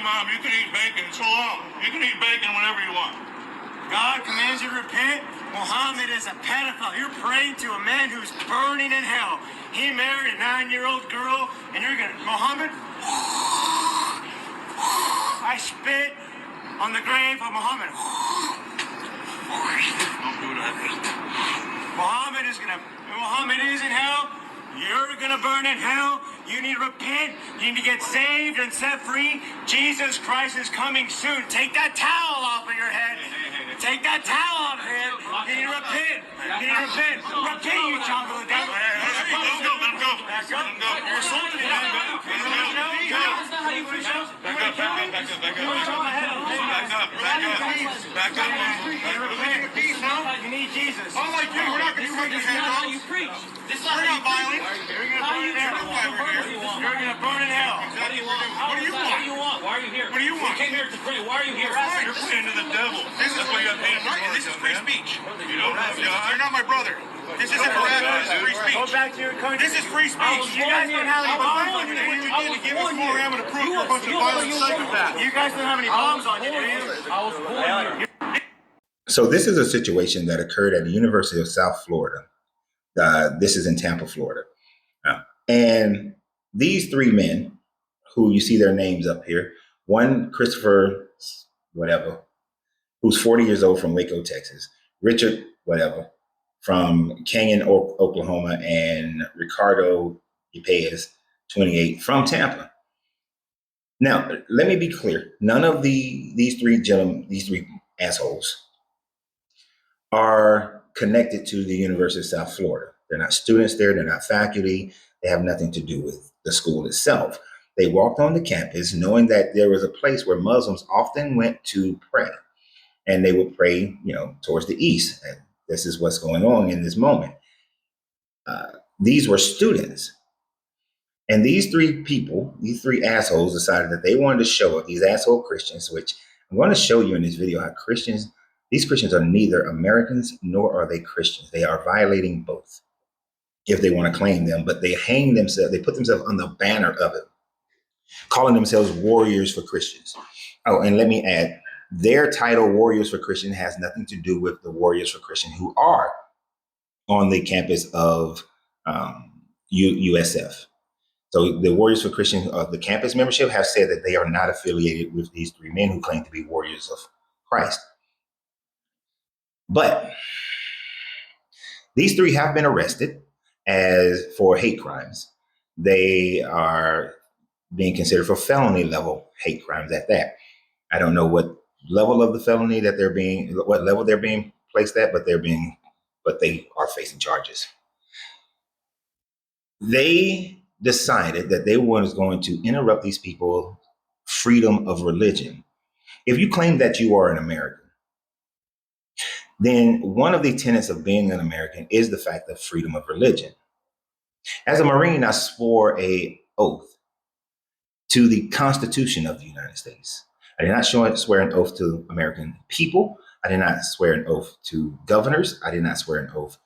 Mom, you can eat bacon. So long. You can eat bacon whenever you want. God commands you to repent. Muhammad is a pedophile. You're praying to a man who's burning in hell. He married a 9-year-old girl, and you're gonna, Muhammad? I spit on the grave of Muhammad. Don't do that. Muhammad is in hell. You're gonna burn in hell. You need to repent. You need to get saved and set free. Jesus Christ is coming soon. Take that towel off of your head. Take that towel off of your head. You need to repent. You need to repent. Repent, you child of the devil. Let him go. Let him go. Back up. You're assaulting me. Back up. Back up. You need Jesus. Unlike you, we're not going to take your hands off. You preach. This is We're not violent. You're going to burn in hell. You're going to burn in hell. What do you want? What do you want? What do you want? Why are you here? What do you want? You came here to pray. Why are you here? You're praying to the devil. That's why you got paid. This is free speech. You don't have God. You're not my brother. This isn't harassment. This is free speech. Go back to your country. This is free speech. You guys don't have any bombs on you, do What you? you did to give us more ammo to prove you're a bunch of violent psychopaths. You guys don't have any bombs on you, do you? I was born here. So this is a situation that occurred at the University of South Florida. This is in Tampa, Florida. And these three men, who you see their names up here, one, Christopher, whatever, who's 40 years old from Waco, Texas, Richard, whatever, from Canyon, Oklahoma, and Ricardo Ypez, 28, from Tampa. Now, let me be clear. None of these three assholes are connected to the University of South Florida. They're not students there. They're not faculty. They have nothing to do with the school itself. They walked on the campus knowing that there was a place where Muslims often went to pray. And they would pray, towards the east. And this is what's going on in this moment. These were students. And these three people, these three assholes, decided that they wanted to show up, these asshole Christians, which I'm going to show you in this video how these Christians are neither Americans nor are they Christians. They are violating both if they want to claim them, but they put themselves on the banner of it, calling themselves warriors for Christians. Oh, and let me add, their title, Warriors for Christian, has nothing to do with the Warriors for Christian who are on the campus of USF. So the Warriors for Christian, the campus membership, have said that they are not affiliated with these three men who claim to be warriors of Christ. But these three have been arrested for hate crimes. They are being considered for felony level hate crimes at that. I don't know what level of the felony that what level they're being placed at, but they are facing charges. They decided that they were going to interrupt these people's freedom of religion. If you claim that you are an American, then one of the tenets of being an American is the fact of freedom of religion. As a Marine, I swore an oath to the Constitution of the United States. I did not swear an oath to American people. I did not swear an oath to governors. I did not swear an oath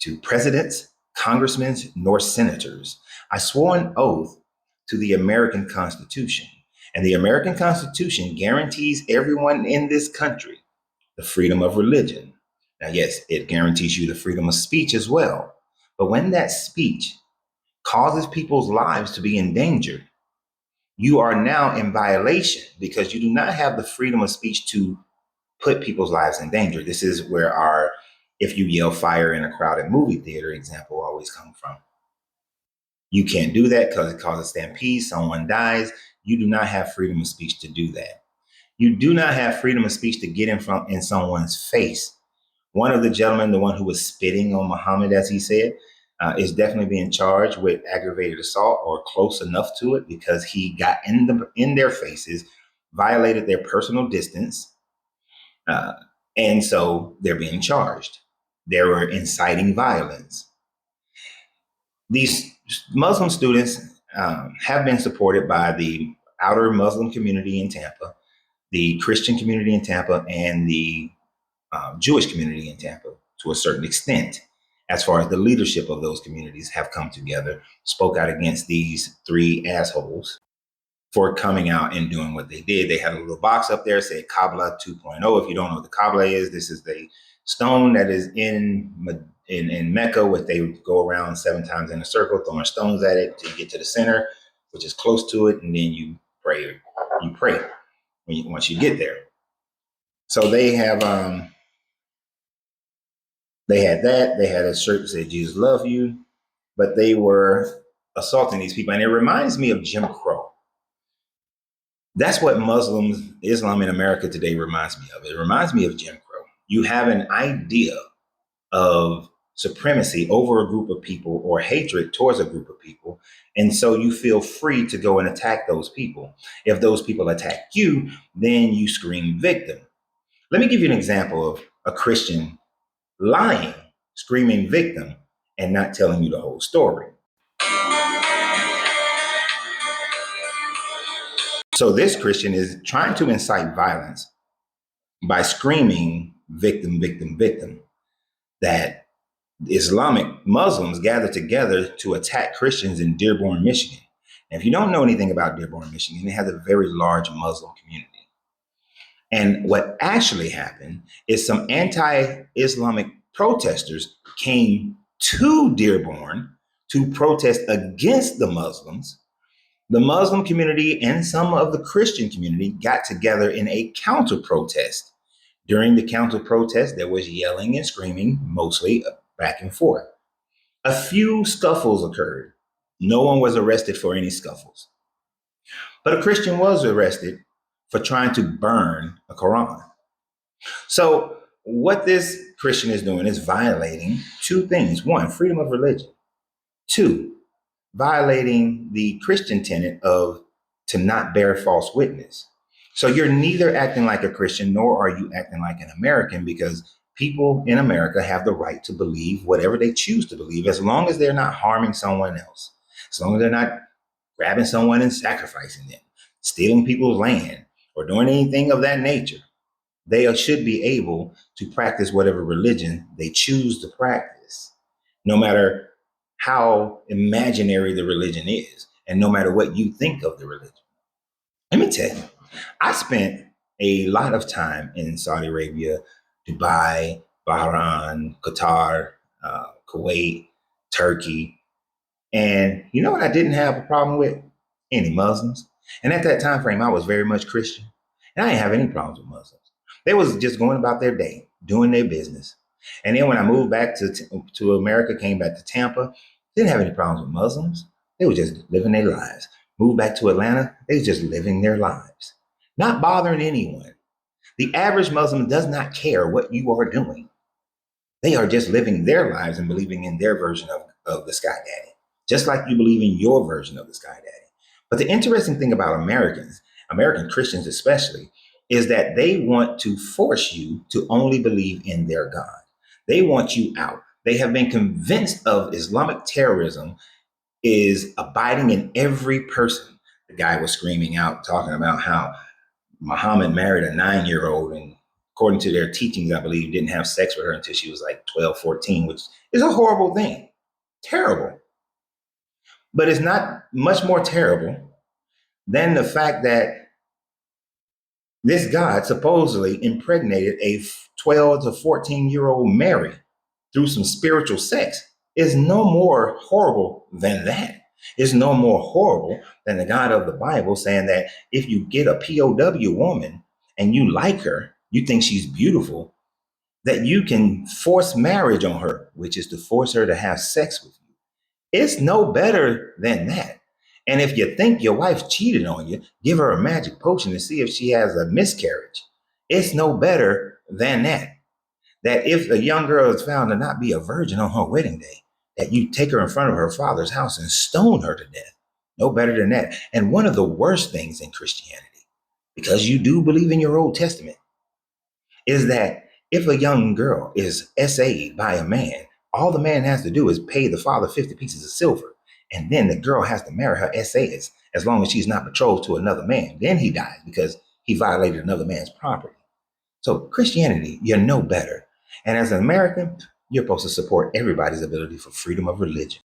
to presidents, congressmen, nor senators. I swore an oath to the American Constitution. And the American Constitution guarantees everyone in this country the freedom of religion. Now, yes, it guarantees you the freedom of speech as well. But when that speech causes people's lives to be endangered, you are now in violation because you do not have the freedom of speech to put people's lives in danger. This is where if you yell fire in a crowded movie theater example always come from. You can't do that because it causes stampede, someone dies. You do not have freedom of speech to do that. You do not have freedom of speech to get in someone's face. One of the gentlemen, the one who was spitting on Muhammad, as he said, is definitely being charged with aggravated assault or close enough to it because he got in their faces, violated their personal distance, and so they're being charged. They were inciting violence. These Muslim students have been supported by the outer Muslim community in Tampa, the Christian community in Tampa, and the Jewish community in Tampa to a certain extent, as far as the leadership of those communities have come together, spoke out against these three assholes. for coming out and doing what they did. They had a little box up there, said Kabbalah 2.0. If you don't know what the Kabbalah is, this is the stone that is in Mecca, where they go around 7 times in a circle, throwing stones at it to get to the center, which is close to it, and then you pray. You pray once you get there. So they have they had that. They had a shirt that said "Jesus love you," but they were assaulting these people, and it reminds me of Jim Crow. That's what Islam in America today reminds me of. It reminds me of Jim Crow. You have an idea of supremacy over a group of people or hatred towards a group of people. And so you feel free to go and attack those people. If those people attack you, then you scream victim. Let me give you an example of a Christian lying, screaming victim, and not telling you the whole story. So this Christian is trying to incite violence by screaming victim, victim, victim, that Islamic Muslims gather together to attack Christians in Dearborn, Michigan. And if you don't know anything about Dearborn, Michigan, it has a very large Muslim community. And what actually happened is some anti-Islamic protesters came to Dearborn to protest against the Muslims. The Muslim community and some of the Christian community got together in a counter protest. During the counter protest, there was yelling and screaming, mostly back and forth. A few scuffles occurred. No one was arrested for any scuffles. But a Christian was arrested for trying to burn a Quran. So what this Christian is doing is violating 2 things. 1, freedom of religion. 2, violating the Christian tenet of to not bear false witness. So you're neither acting like a Christian nor are you acting like an American, because people in America have the right to believe whatever they choose to believe, as long as they're not harming someone else, as long as they're not grabbing someone and sacrificing them, stealing people's land, or doing anything of that nature. They should be able to practice whatever religion they choose to practice, no matter how imaginary the religion is, and no matter what you think of the religion. Let me tell you, I spent a lot of time in Saudi Arabia, Dubai, Bahrain, Qatar, Kuwait, Turkey. And you know what I didn't have a problem with? Any Muslims. And at that time frame, I was very much Christian. And I didn't have any problems with Muslims. They was just going about their day, doing their business. And then when I moved back to America, came back to Tampa, didn't have any problems with Muslims. They were just living their lives. Moved back to Atlanta, they was just living their lives, not bothering anyone. The average Muslim does not care what you are doing. They are just living their lives and believing in their version of the Sky Daddy, just like you believe in your version of the Sky Daddy. But the interesting thing about Americans, American Christians especially, is that they want to force you to only believe in their God. They want you out. They have been convinced of Islamic terrorism is abiding in every person. The guy was screaming out, talking about how Muhammad married a 9-year-old, and according to their teachings, I believe, didn't have sex with her until she was like 12, 14, which is a horrible thing. Terrible. But it's not much more terrible than the fact that this God supposedly impregnated a 12 to 14-year-old Mary through some spiritual sex. Is no more horrible than that. It's no more horrible than the God of the Bible saying that if you get a POW woman and you like her, you think she's beautiful, that you can force marriage on her, which is to force her to have sex with you. It's no better than that. And if you think your wife cheated on you, give her a magic potion to see if she has a miscarriage. It's no better than that. That if a young girl is found to not be a virgin on her wedding day, that you take her in front of her father's house and stone her to death. No better than that. And one of the worst things in Christianity, because you do believe in your Old Testament, is that if a young girl is SA'd by a man, all the man has to do is pay the father 50 pieces of silver. And then the girl has to marry her SAS as long as she's not betrothed to another man. Then he dies because he violated another man's property. So Christianity, you're no better. And as an American, you're supposed to support everybody's ability for freedom of religion.